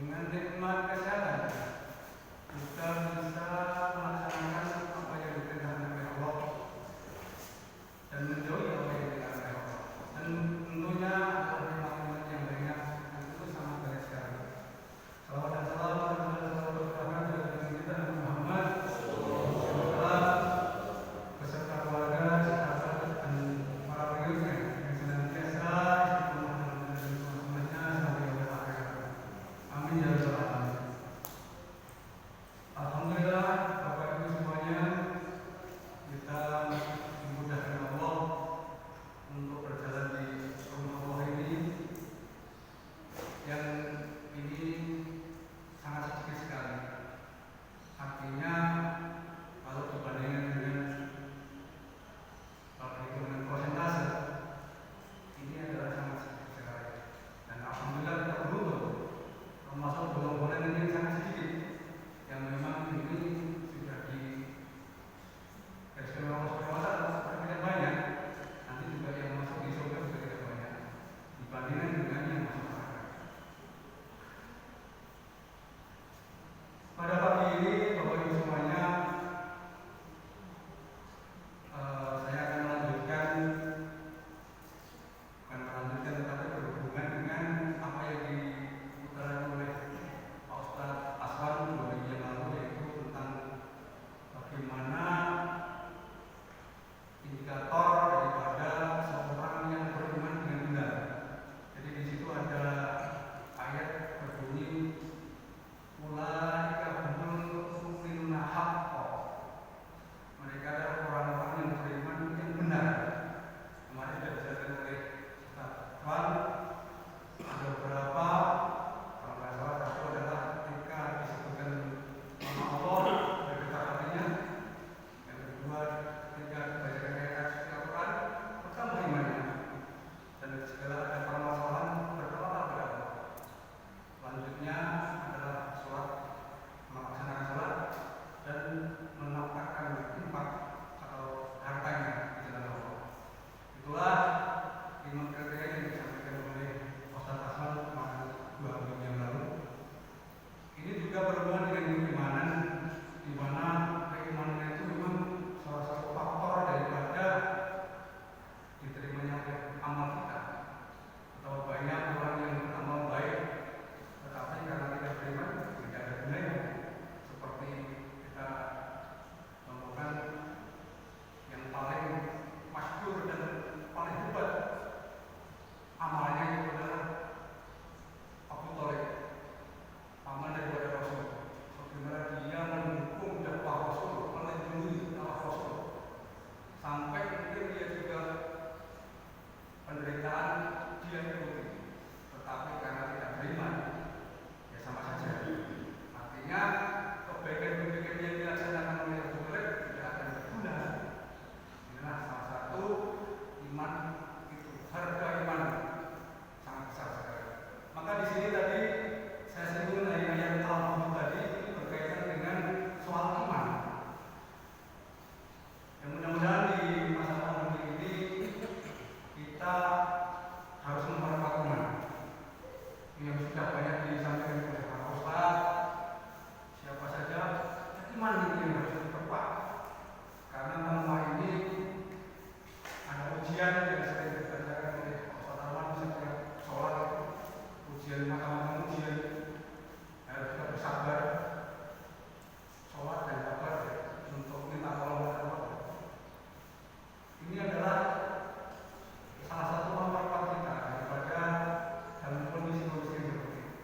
Dengan nikmat kesehatan kita bisa melaksanakan apa yang diperintahkan oleh Allah dan menjauhi apa yang dilarang oleh Allah. Dan tentunya ada nikmat yang banyak dan itu sangat baik sekali. Salawat dan salam dengan kita Nabi Muhammad beserta keluarga, sahabat dan para pengikutnya yang senantiasa istiqomah dalam sunnahnya sampai akhir hayat. Amin ya rabbal alamin. Alhamdulillah, Bapak Ibu semuanya, kita dimudahkan Allah untuk berjalan di rumah Allah ini, yang ini sangat sedikit sekali. Artinya kalau dibandingkan dengan persentase, ini adalah sangat sedikit sekali. Dan alhamdulillah kita beruntung termasuk golongan ini sangat sedikit yang memang ini sudah di gariskan Allah SWT tidak banyak. Nanti juga yang masuk di surga juga tidak banyak dibandingkan dengan yang masuk neraka. Pada pagi ini Bapak Ibu semuanya, saya akan melanjutkan tetapi berhubungan dengan apa yang diutarakan oleh Pak Ustadz Aswan 2 minggu yang lalu, yaitu tentang bagaimana indikator daripada seorang yang beriman dengan benar. Jadi di situ ada ayat berbunyi ulaika humul mu'minuna haqqan. Mereka adalah orang-orang yang beriman yang benar. Kemarin sudah dijelaskan oleh Ustaz Wan, ada beberapa, kalau nggak salah satu adalah ketika disebutkan nama Allah berdekat hatinya. Yang kedua, ketika dibacakan ayat Al-Quran bertambah imannya, dan segala ada permasalahan bertawakal kepada Allah. Selanjutnya adalah sholat, melaksanakan sholat dan menafkahkan infak atau hartanya di jalan Allah. Itulah 5 kriteria yang disampaikan oleh Ustadz Asman kemarin 2 minggu yang lalu. Ini juga berhubungan dengan keimanan, di mana keimanan itu memang salah satu faktor daripada diterimanya amal kita. Atau banyak orang yang beramal baik, tetapi karena tidak beriman tidak ada gunanya. Seperti kita menemukan yang paling masyhur dan paling hebat amalnya itu adalah Abu Thalib, paman daripada Rasul. Bagaimana dia mendukung dakwah Rasul, melindungi dakwah Rasul, sampai mungkin dia juga penderitaan dia ikuti, tetapi karena tidak beriman, ya sama saja. Artinya kebaikan-kebaikan yang dilaksanakan oleh Abu Thalib tidak akan berguna. Inilah salah satu iman itu, harga iman sangat besar sekali. Maka di sini tadi saya singgung dari ayat Al-Quran tadi, ini berkaitan dengan soal iman. Yang mudah-mudahan di masa pandemi ini kita harus memperkuat iman. Yang sudah banyak disampaikan oleh Pak Ustadz, siapa saja, iman itu yang harus diperkuat. Karena semua ini ada ujian yang sering dibacakan oleh Ustadz Arman setiap sholat, ujian macam-macam ujian. Harus kita bersabar, sholat dan sabar untuk minta tolong kepada Allah. Ini adalah salah satu memperkuat kita daripada dalam kondisi-kondisi yang seperti ini.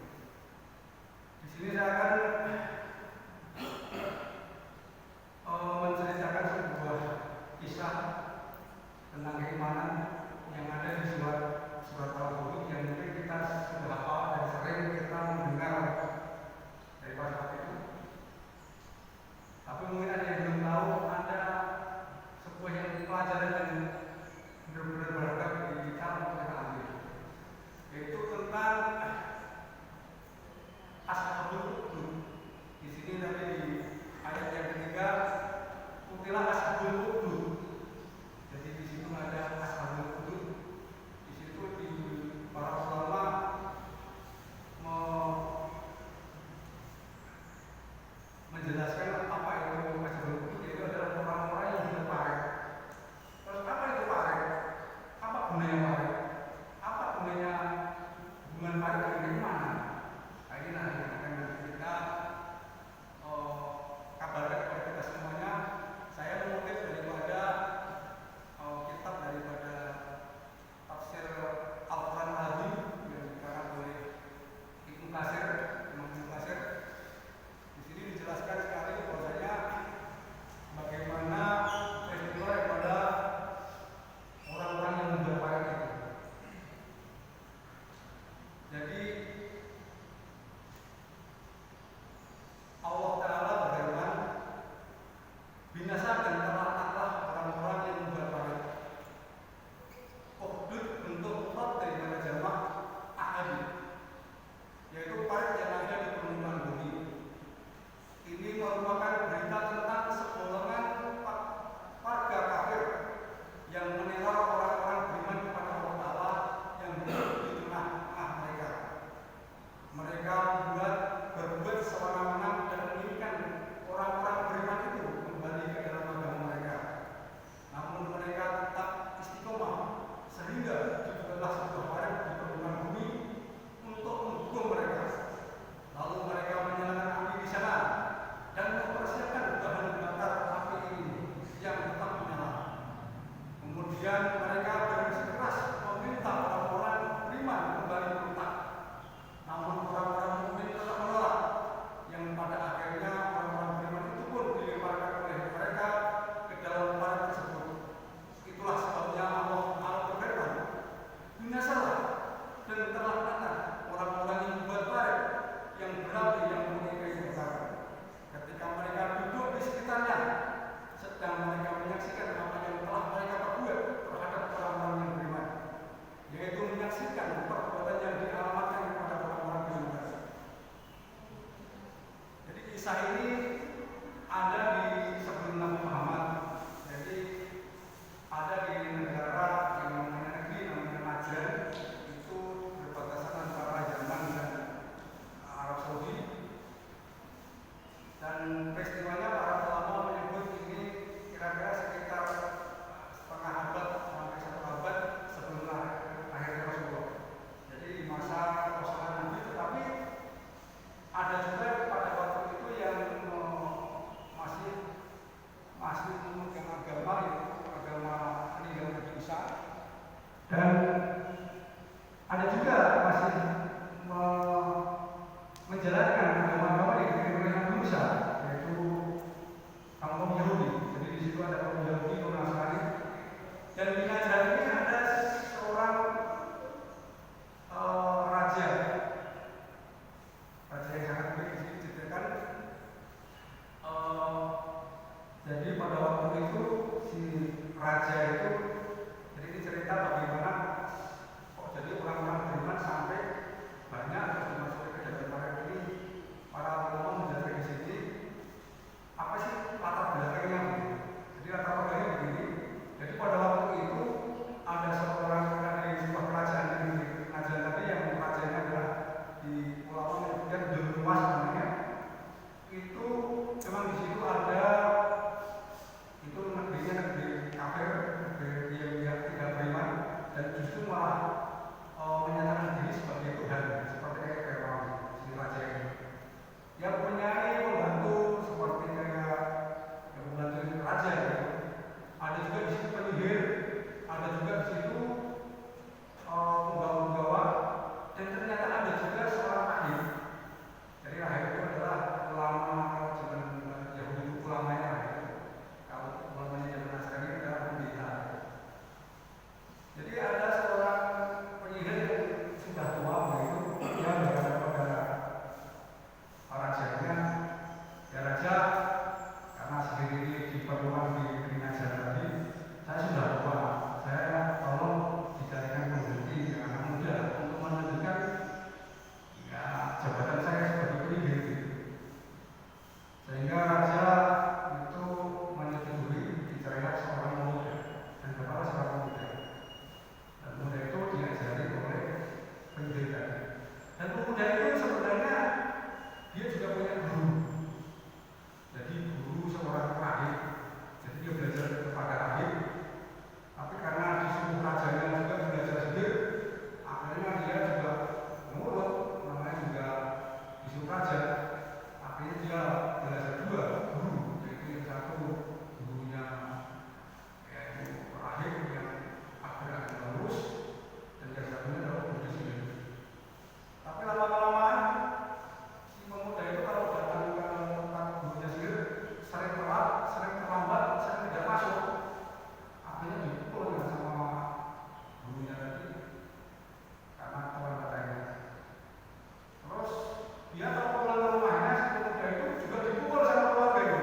dia kalau pulang ke rumahnya si pemuda itu juga dipukul sama keluarga itu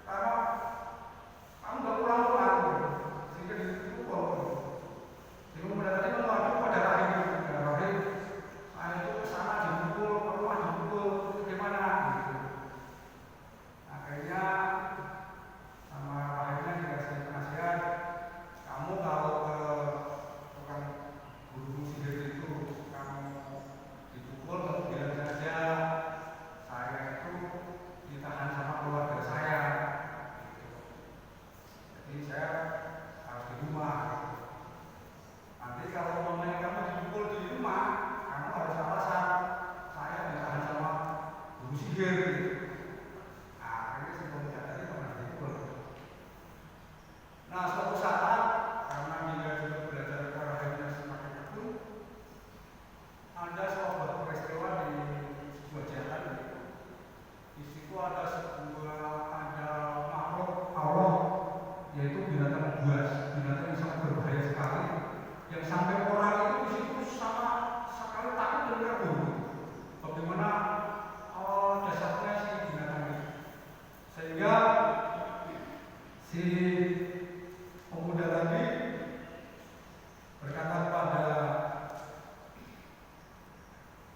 karena kamu nggak pulang rumah gitu. Sehingga dipukul. Jadi pemuda tadi mengadu pada Rahim itu, Rahim, saya itu kesana dipukul, ke rumah dipukul, itu gimana gitu. Akhirnya sama Rahimnya dikasih nasihat, kamu kalau ke tukang guru sihir itu kamu dipukul, kamu bilang saja saya itu ditahan sama keluarga saya gitu. Jadi saya harus di rumah gitu. Nanti kalau mamanya kamu dipukul di rumah, kamu harus alasan saya ditahan sama guru sihir gitu. Akhirnya si pemuda tadi pernah dipukul. Nah, suatu saat karena dia juga belajar olahraga semakin tekun, ada suatu peristiwa di sebuah jalan gitu. Di situ ada makhluk Allah, yaitu binatang buas, binatang yang sangat berbahaya sekali, yang sampai orang itu di situ sama sekali takut dan kabur. Bagaimana dasarnya si binatang itu, sehingga si pemuda tadi berkata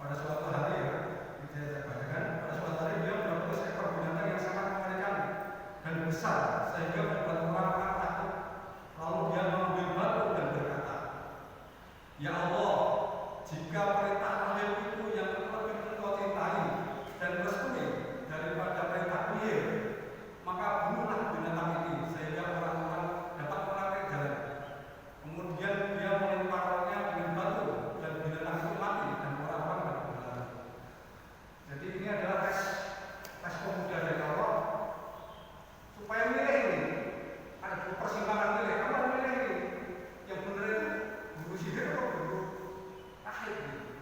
pada suatu hari ya, saya bacakan, pada suatu hari dia melihat seekor binatang yang sangat mengerikan dan besar sehingga membuat orang takut. Lalu dia mengambil batu dan berkata, ya Allah, jika perintah lahir itu yang lebih engkau cintai dan restui daripada perintah penyihir, maka bunuhlah binatang ini sehingga orang-orang dapat melangkah jalan. Kemudian dia melemparnya dengan batu dan binatang itu mati dan orang-orang dapat berlari. Jadi ini adalah tes pemuda dari Allah supaya milih ini. Ada persimpangan milih. Kamu harus milih ini. Yang benar itu guru sihir atau guru rahib gitu.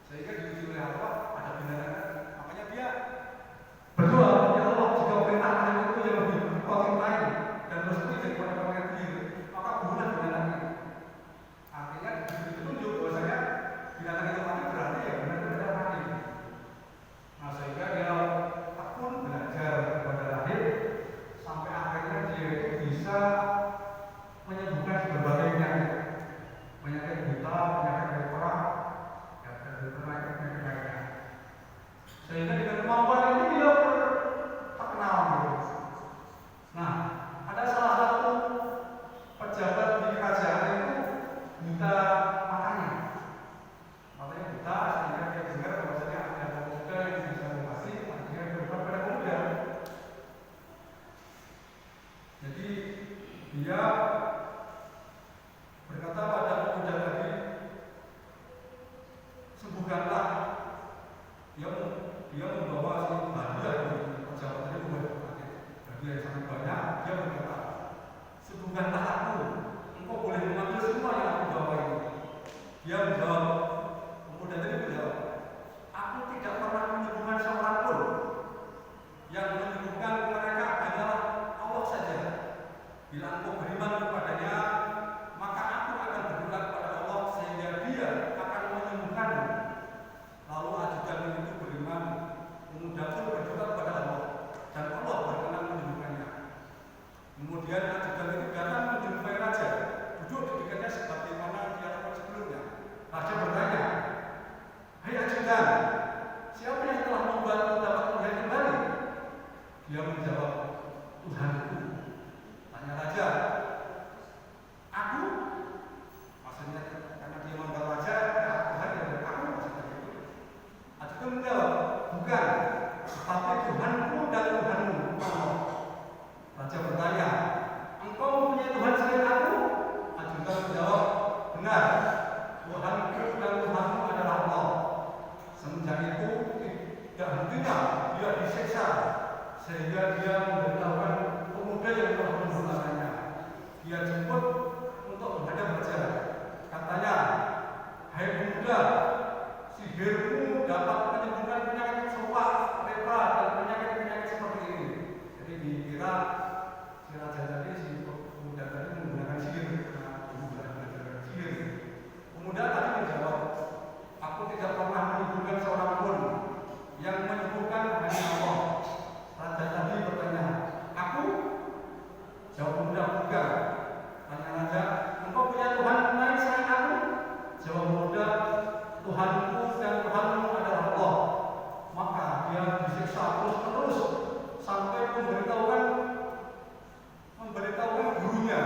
Sehingga diuji oleh Allah ada binatang. Makanya dia berdoa, ya Allah, jika perintah lahir itu yang lebih kau cintai dan restui daripada perintah penyihir, maka bunuhlah binatang ini. Artinya ditunjuk bahwasanya binatang itu mati berarti ya benar-benar mati. Nah, sehingga dia tekun belajar kepada Rahim sampai akhirnya dia itu bisa menyembuhkan berbagai penyakit buta, penyakit lepra, dan penyakit lainnya. Sehingga dengan kemampuan ini dia terkenal gitu. Nah, ada salah satu pejabat di kerajaan itu buta matanya buta, sehingga dia dengar bahwasanya ada pemuda yang bisa mengobati, akhirnya berubah pada pemuda. Jadi dia berkata pada pemuda tadi, sembuhkanlah. Dia membawa si hadiah dari pejabat tadi, hadiah yang sangat banyak. Dia berkata, sembuhkanlah aku, engkau boleh mengambil semua yang aku bawa ini. Dia menjawab, pemuda tadi menjawab, aku tidak pernah menyembuhkan seorang pun. Yang menyembuhkan mereka hanyalah Allah saja. Bila engkau beriman kepadanya, maka aku akan berdoa kepada Allah sehingga dia akan menyembuhkanmu. Lalu ajudan itu beriman, pemuda pun berdoa kepada Allah dan Allah berkenan menyembuhkannya. Kemudian ajudan itu datang menjumpai raja, duduk di dekatnya sebagaimana dia lakukan sebelumnya. Raja bertanya, hai ajudan, siapa yang telah membuatmu dapat melihat kembali? Dia menjawab, Tuhanku. Tanya raja, aku? Maksudnya karena dia membuat raja, ya Tuhan yang aku maksudnya itu. Ajudan menjawab, bukan, tetapi Tuhanku dan Tuhanmu. Raja bertanya, engkau mempunyai Tuhan selain aku? Ajudan menjawab, benar, Tuhanku dan Tuhanmu adalah Allah. Semenjak itu tidak hentinya dia disiksa sehingga dia memberitahukan pemuda yang telah membunuhnya. Dia jemput untuk menghadap raja. Katanya, hai pemuda, sihirmu dapat menyembuhkan penyakit serupa, lepra dan penyakit-penyakit seperti ini. Jadi dikira si raja tadi, si pemuda tadi menggunakan sihir, menggunakan sihir. Pemuda tadi menjawab, aku tidak pernah menyembuhkan seorang pun. bisa terus sampai memberitahukan gurunya.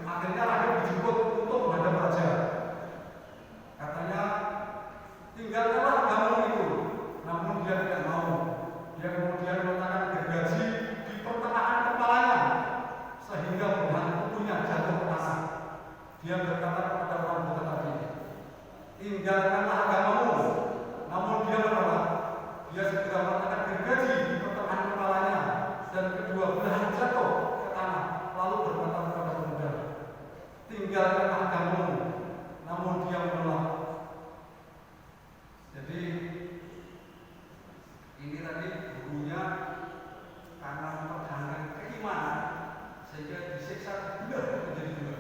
Akhirnya Rahel dijemput untuk menghadap raja. Katanya, tinggalkanlah agamamu itu. Namun dia tidak mau. Dia kemudian meletakkan gergaji di pertengahan kepalanya sehingga belahan tubuhnya jatuh ke tanah. Dia berkata kepada orang buta tadi, tinggalkanlah agamamu. Namun dia menolak. Dia segera meletakkan gergaji di pertengahan kepalanya dan kedua belahan jatuh ke tanah. Lalu berkata kepada pemuda, tinggalkanlah agamamu. Namun dia menolak. Jadi ini tadi gurunya karena mempertahankan keimanan sehingga disiksa benar menjadi dua.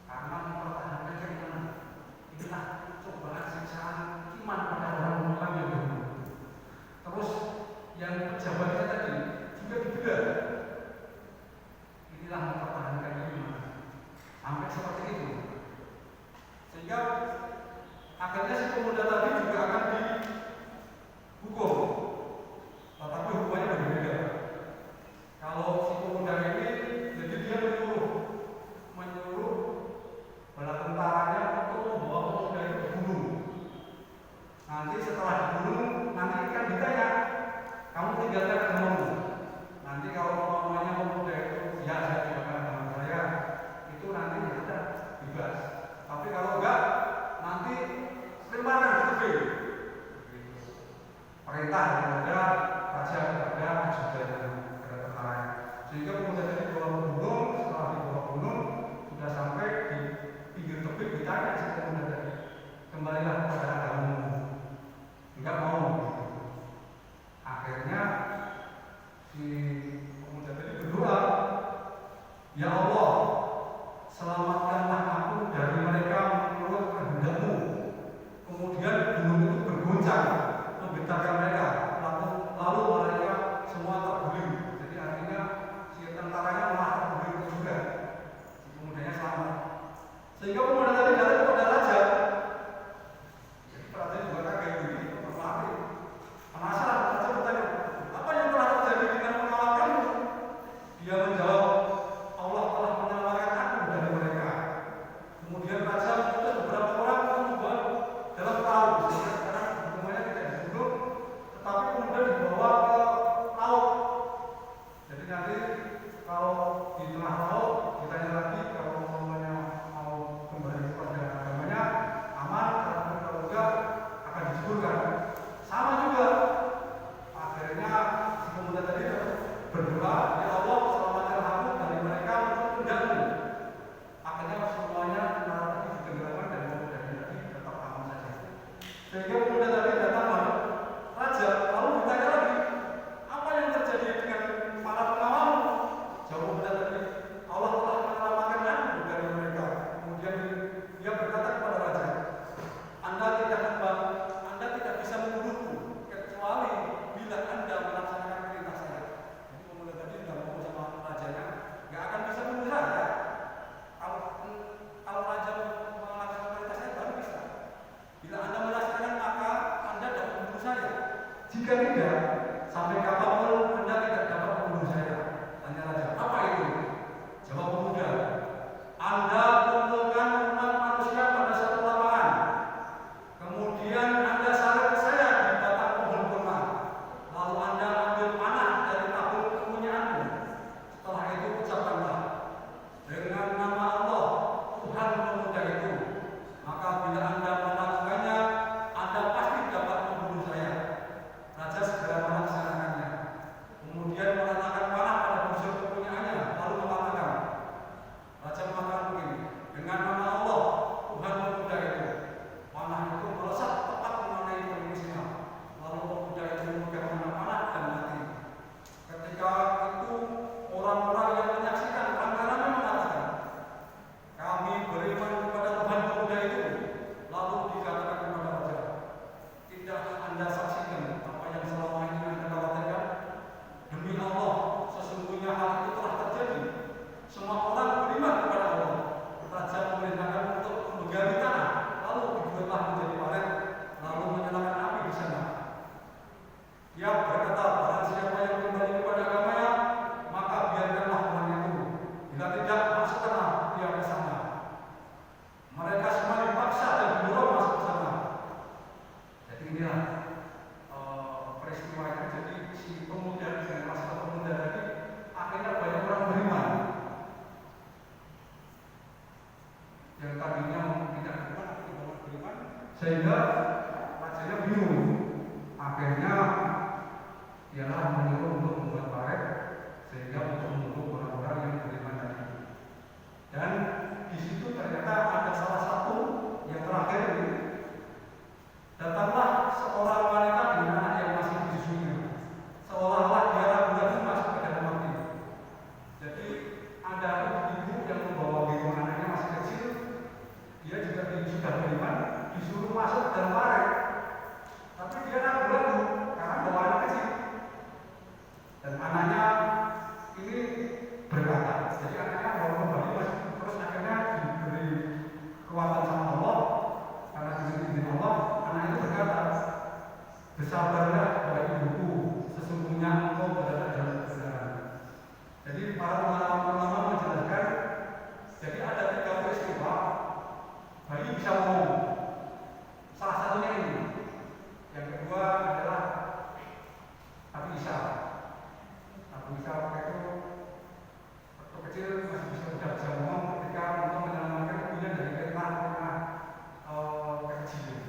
Karena mempertahankan keimanan. Inilah cobaan siksaan iman pada orang-orang yang beriman. Terus yang pejabatnya tadi juga dibelah. Inilah mempertahankan iman. Sampai seperti itu. Sehingga akhirnya si pemuda tadi juga akan dihukum. Tetapi hukumannya berbeda. Kalau si pemuda ini, jadi dia menyuruh bala tentaranya untuk membawa pemuda itu dibunuh. Nanti setelah dibunuh, nanti kan ditanya, kamu tinggalkan agamamu. Nanti kalau mamanya pemuda itu ya saya tinggalkan agama saya, itu nanti ada bebas. Tapi kalau enggak, nanti simpanan gede. Perintah kepada raja kepada ajudannya kepada tentaranya. Sehingga pemuda tadi dibawa ke gunung, setelah dibawa ke gunung sudah sampai di pinggir tebing ditanya si pemuda tadi, kembalilah kepada agamamu. Enggak mau. Akhirnya si pemuda tadi berdoa, ya Allah, selamatkanlah aku dari mereka menurut kehendak-Mu. Kemudian gunung itu bergoncang, menggetarkan mereka. Lalu mereka semua terguling. Jadi artinya si tentaranya malah terguling juga. Si pemudanya selamat. Sehingga pemuda tadi datang kepada raja. Jadi raja juga kaget begitu, berlari. Penasaran, raja bertanya, apa yang telah terjadi dengan penolakanmu? Dia menjawab, Allah telah menyelamatkan aku dari mereka. Kemudian raja mengutus beberapa orang untuk membuat dalam perahu. Sehingga sekarang hukumannya tidak dibunuh, tetapi kemudian dibawa ke laut. Jadi nanti kalau di tengah laut ditanya lagi kalau mamanya mau kembali kepada agamanya aman, tapi kalau enggak akan dijeburkan. Sama juga. Akhirnya si pemuda tadi berdoa, ya Allah selamatkan aku dari mereka menurut kehendak-Mu. Akhirnya semuanya tadi ditenggelamkan dan pemuda tadi tetap aman saja. Sehingga pemuda tadi datang menghadap raja, lalu ditanya lagi, apa yang terjadi dengan para pengawalmu? Jawab pemuda tadi, Allah telah menyelamatkan aku dari mereka. Kemudian dia berkata kepada raja, Anda tidak bisa membunuhku kecuali bila Anda melaksanakan perintah saya. Jadi pemuda tadi sudah ngomong sama rajanya, nggak akan bisa membunuh saya. Kalau raja melaksanakan perintah saya baru bisa. Bila Anda melaksanakan maka Anda dapat membunuh saya. Jika tidak, sampai kapanpun Anda tidak dapat membunuh saya. Tanya raja, apa itu? Jawab pemuda, Anda kumpulkan umat manusia pada satu lapangan. Kemudian Anda salib saya di batang pohon kurma. Lalu Anda ambil panah dari tabung kepunyaanmu. Setelah itu ucapkanlah, dengan nama Allah, Tuhan pemuda itu. Maka bila Anda melakukannya, Anda pasti dapat membunuh saya. Raja segera melaksanakannya. Kemudian meletakkan panah pada busur kepunyaannya, lalu mengatakan, Raja mengatakan begini, inilah peristiwanya. Jadi si pemuda dengan masalah pemuda tadi akhirnya banyak orang beriman yang tadinya tidak beriman, sehingga rajanya bingung. Akhirnya ialah menyuruh untuk membuat paret sehingga untuk menunggu orang-orang yang beriman tadi. Dan di situ ternyata ada salah satu yang terakhir ini. Datanglah seorang wanita dengan anak yang masih disusunya, seolah-olah dia ragu-ragu masuk ke dalam api. Jadi ada ibu yang membawa gendong anaknya masih kecil, dia juga sudah beriman, disuruh masuk dalam paret, tapi dia ragu-ragu karena bawa anak kecil. Dan anaknya ini berkata, jadi anaknya bawa kembali masuk, terus akhirnya diberi kekuatan sama Allah karena izin Allah. Anak itu berkata, bersabarlah wahai ibuku, sesungguhnya engkau berada dalam kebenaran. Jadi para ulama menjelaskan, jadi ada 3 peristiwa bayi bisa ngomong. Salah satunya ini. Yang kedua adalah Nabi Isa. Nabi Isa itu waktu kecil masih sudah bisa ngomong ketika untuk menyelamatkan ibunya dari fitnah kecil.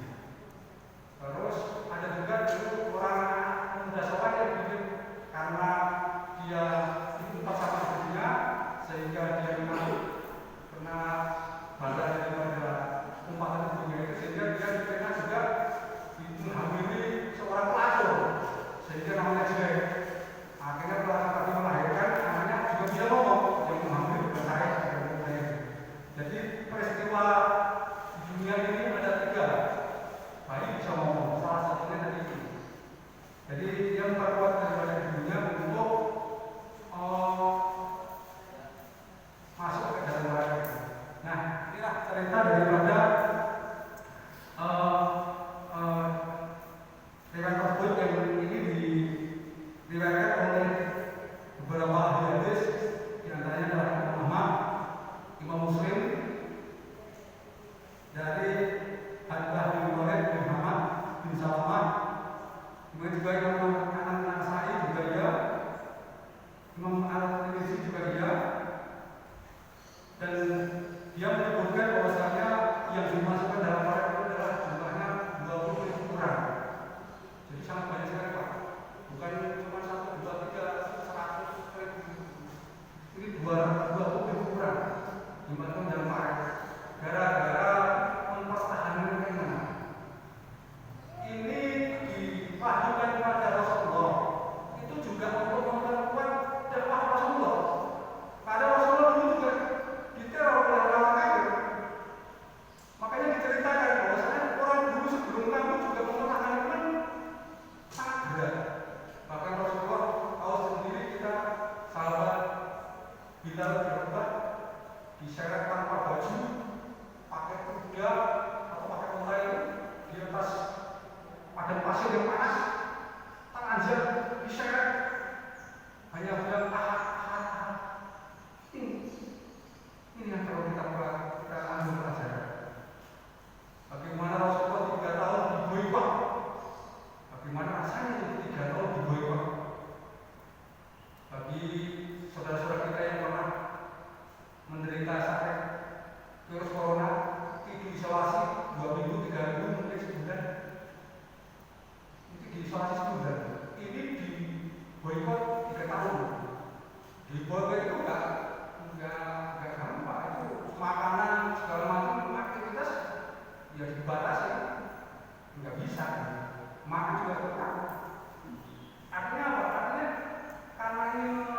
Terus ada juga dulu orang pemuda sowan yang bikin karena dia diumpat sama ibunya sehingga dia kena badan daripada umpatan ibunya itu, sehingga dia dipena juga menghamili seorang pelacur sehingga namanya jelek. Akhirnya pelacur tadi melahirkan anaknya juga bisa ngomong, yang menghamili bukan saya. Jadi peristiwa di dunia ini ada 3. Bayi bisa ngomong, salah satunya tadi itu. Jadi yang terkuat daripada di dunia untuk masuk ke dalam neraka. Nah, inilah cerita daripada riwayat tersebut yang ini diriwayatkan oleh beberapa ahli hadis, di antaranya adalah Imam Ahmad, Imam Muslim, dari Hadbah bin Walid bin Muhammad bin Salamah, kemudian juga Imam An-Nasai juga dia, Imam Al-Tirmidzi juga dia, dan dia menyebutkan bahwasanya yang dimasukkan dalam paret itu adalah jumlahnya 20.000 orang. Jadi sangat banyak sekali Pak. Bukan cuma 1, 2, 3, 100.000. Ini 20.000 orang dimasukkan dalam paret. Gara-gara mempertahankan keimanan. Ini dipadukan kepada Rasulullah. Itu juga untuk memperkuat dakwah Rasulullah. Karena Rasulullah dulu juga diteror oleh orang kafir. Makanya diceritakan bahwasanya orang dulu sebelum kamu juga mempertahankan iman sangat berat. Bahkan Rasulullah tahu sendiri, kita sahabat Bilal bin Rabah diseret tanpa baju, pakai kuda atau pakai unta itu di atas padang pasir yang panas, tangan diseret, hanya bilang ahad. Ini yang perlu kita ambil pelajaran. Bagaimana Rasulullah 3 tahun diboykot, bagaimana rasanya itu 3 tahun diboykot. Bagi saudara-saudara kita yang pernah menderita sakit virus corona, itu isolasi 2 minggu, 3 minggu, mungkin sebulan, itu diisolasi sebulan. Ini diboykot 3 tahun. Diboykot itu enggak gampang, itu makanan segala macam aktivitas ya dibatasi, nggak bisa makan juga tetap. Artinya apa? Artinya karena ini